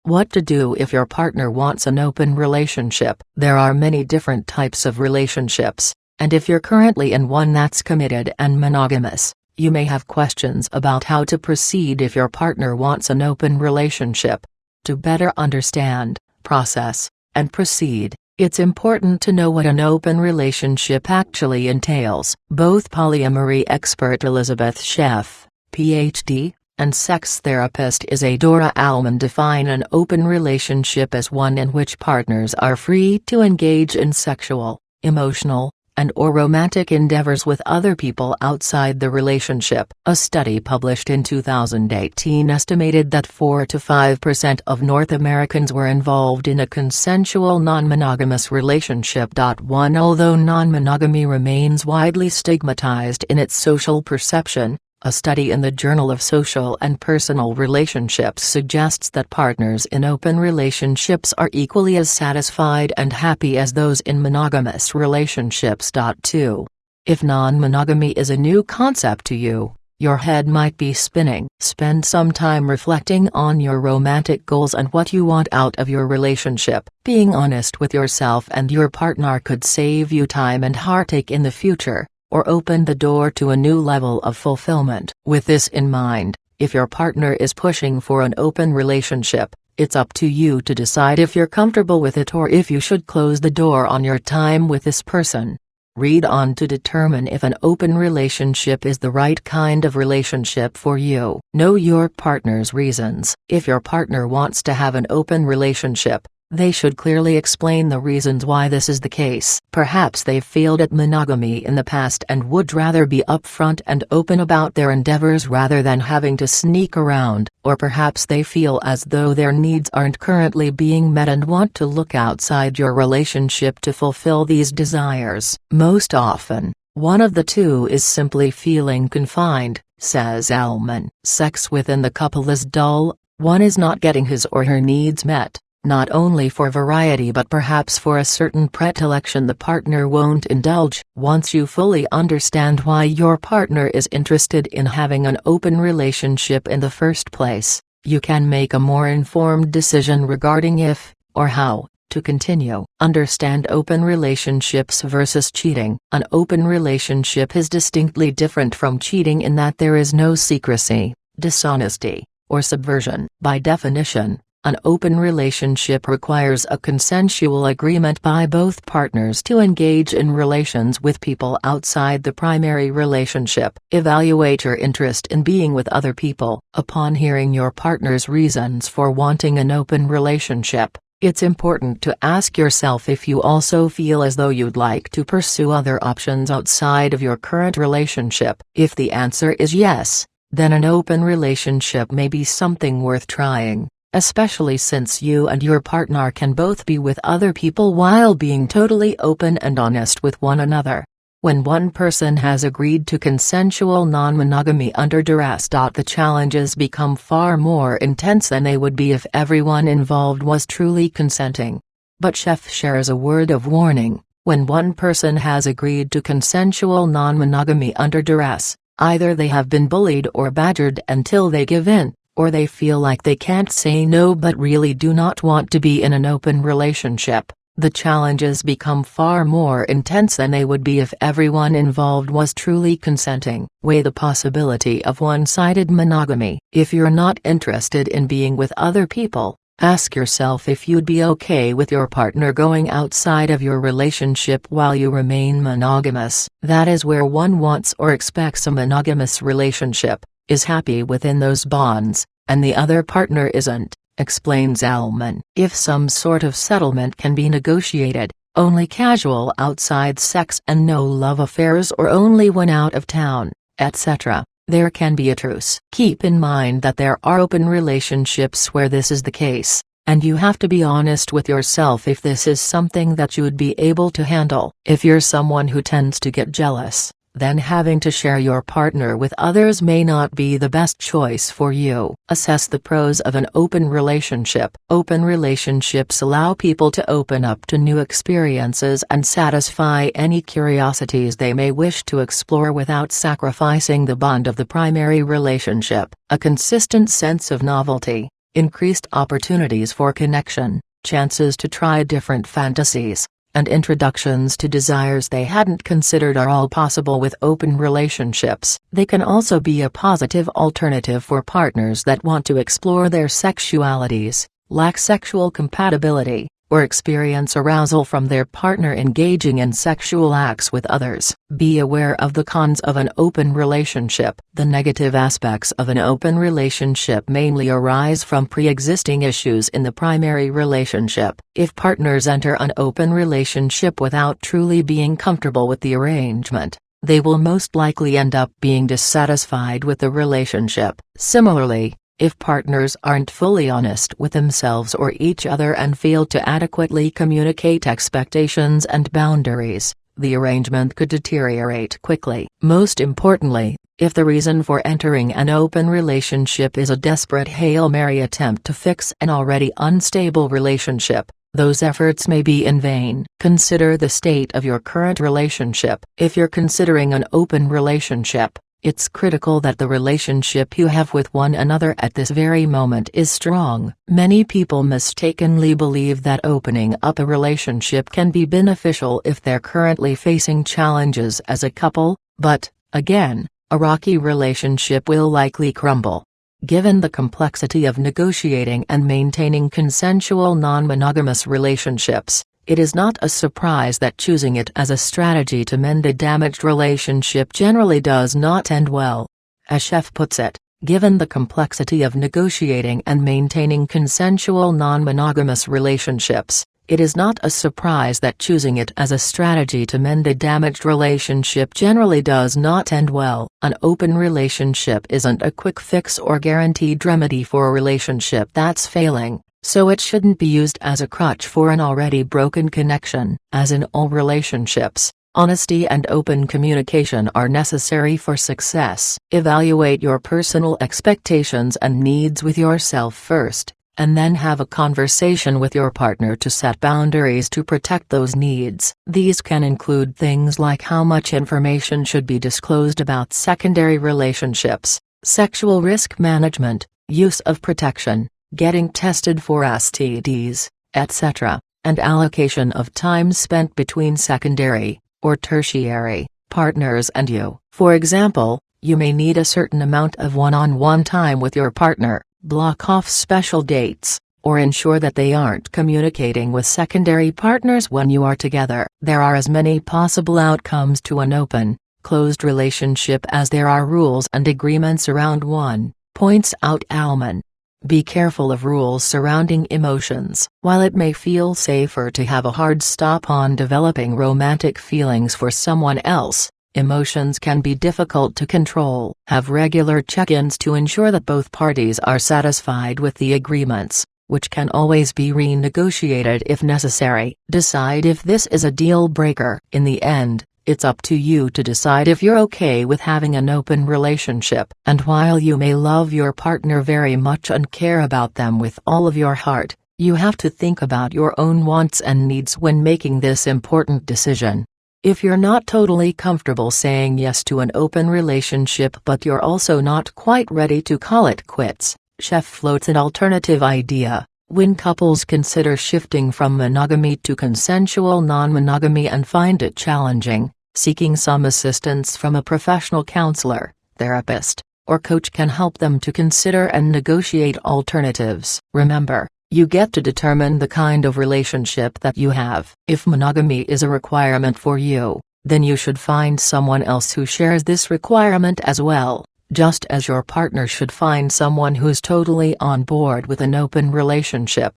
What to do if your partner wants an open relationship. There are many different types of relationships, and if you're currently in one that's committed and monogamous, you may have questions about how to proceed if your partner wants an open relationship. To better understand, process, and proceed, it's important to know what an open relationship actually entails. Both polyamory expert Elizabeth Sheff, Ph.D., and sex therapist Isadora Alman define an open relationship as one in which partners are free to engage in sexual, emotional, and/or romantic endeavors with other people outside the relationship. A study published in 2018 estimated that 4 to 5% of North Americans were involved in a consensual non-monogamous relationship. Although non-monogamy remains widely stigmatized in its social perception, a study in the Journal of Social and Personal Relationships suggests that partners in open relationships are equally as satisfied and happy as those in monogamous relationships. 2. If non-monogamy is a new concept to you, your head might be spinning. Spend some time reflecting on your romantic goals and what you want out of your relationship. Being honest with yourself and your partner could save you time and heartache in the future, or open the door to a new level of fulfillment. With this in mind, if your partner is pushing for an open relationship, it's up to you to decide if you're comfortable with it or if you should close the door on your time with this person. Read on to determine if an open relationship is the right kind of relationship for you. Know your partner's reasons. If your partner wants to have an open relationship, they should clearly explain the reasons why this is the case. Perhaps they've failed at monogamy in the past and would rather be upfront and open about their endeavors rather than having to sneak around, or perhaps they feel as though their needs aren't currently being met and want to look outside your relationship to fulfill these desires. Most often, one of the two is simply feeling confined, says Alman. Sex within the couple is dull, one is not getting his or her needs met, not only for variety but perhaps for a certain predilection the partner won't indulge. Once you fully understand why your partner is interested in having an open relationship in the first place, you can make a more informed decision regarding if, or how, to continue. Understand open relationships versus cheating. An open relationship is distinctly different from cheating in that there is no secrecy, dishonesty, or subversion. By definition, an open relationship requires a consensual agreement by both partners to engage in relations with people outside the primary relationship. Evaluate your interest in being with other people. Upon hearing your partner's reasons for wanting an open relationship, it's important to ask yourself if you also feel as though you'd like to pursue other options outside of your current relationship. If the answer is yes, then an open relationship may be something worth trying, especially since you and your partner can both be with other people while being totally open and honest with one another. When one person has agreed to consensual non-monogamy under duress, the challenges become far more intense than they would be if everyone involved was truly consenting. But Sheff shares a word of warning: when one person has agreed to consensual non-monogamy under duress, either they have been bullied or badgered until they give in, or they feel like they can't say no but really do not want to be in an open relationship. The challenges become far more intense than they would be if everyone involved was truly consenting. Weigh the possibility of one-sided monogamy. If you're not interested in being with other people, ask yourself if you'd be okay with your partner going outside of your relationship while you remain monogamous. That is where one wants or expects a monogamous relationship, is happy within those bonds, and the other partner isn't, explains Alman. If some sort of settlement can be negotiated, only casual outside sex and no love affairs or only when out of town, etc., there can be a truce. Keep in mind that there are open relationships where this is the case, and you have to be honest with yourself if this is something that you'd be able to handle. If you're someone who tends to get jealous, then having to share your partner with others may not be the best choice for you. Assess the pros of an open relationship. Open relationships allow people to open up to new experiences and satisfy any curiosities they may wish to explore without sacrificing the bond of the primary relationship. A consistent sense of novelty, increased opportunities for connection, chances to try different fantasies, and introductions to desires they hadn't considered are all possible with open relationships. They can also be a positive alternative for partners that want to explore their sexualities, lack sexual compatibility, or experience arousal from their partner engaging in sexual acts with others. Be aware of the cons of an open relationship. The negative aspects of an open relationship mainly arise from pre-existing issues in the primary relationship. If partners enter an open relationship without truly being comfortable with the arrangement, they will most likely end up being dissatisfied with the relationship. Similarly, if partners aren't fully honest with themselves or each other and fail to adequately communicate expectations and boundaries, the arrangement could deteriorate quickly. Most importantly, if the reason for entering an open relationship is a desperate Hail Mary attempt to fix an already unstable relationship, those efforts may be in vain. Consider the state of your current relationship. If you're considering an open relationship, it's critical that the relationship you have with one another at this very moment is strong. Many people mistakenly believe that opening up a relationship can be beneficial if they're currently facing challenges as a couple, but, again, a rocky relationship will likely crumble. Given the complexity of negotiating and maintaining consensual non-monogamous relationships, it is not a surprise that choosing it as a strategy to mend a damaged relationship generally does not end well. As Chef puts it, given the complexity of negotiating and maintaining consensual non-monogamous relationships, it is not a surprise that choosing it as a strategy to mend a damaged relationship generally does not end well. An open relationship isn't a quick fix or guaranteed remedy for a relationship that's failing, so it shouldn't be used as a crutch for an already broken connection. As in all relationships, honesty and open communication are necessary for success. Evaluate your personal expectations and needs with yourself first, and then have a conversation with your partner to set boundaries to protect those needs. These can include things like how much information should be disclosed about secondary relationships, sexual risk management, use of protection, getting tested for STDs, etc., and allocation of time spent between secondary, or tertiary, partners and you. For example, you may need a certain amount of one-on-one time with your partner, block off special dates, or ensure that they aren't communicating with secondary partners when you are together. There are as many possible outcomes to an open, closed relationship as there are rules and agreements around one, points out Alman. Be careful of rules surrounding emotions. While it may feel safer to have a hard stop on developing romantic feelings for someone else, emotions can be difficult to control. Have regular check-ins to ensure that both parties are satisfied with the agreements, which can always be renegotiated if necessary. Decide if this is a deal breaker. In the end, it's up to you to decide if you're okay with having an open relationship. And while you may love your partner very much and care about them with all of your heart, you have to think about your own wants and needs when making this important decision. If you're not totally comfortable saying yes to an open relationship but you're also not quite ready to call it quits, Chef floats an alternative idea. When couples consider shifting from monogamy to consensual non-monogamy and find it challenging, seeking some assistance from a professional counselor, therapist, or coach can help them to consider and negotiate alternatives. Remember, you get to determine the kind of relationship that you have. If monogamy is a requirement for you, then you should find someone else who shares this requirement as well. Just as your partner should find someone who's totally on board with an open relationship.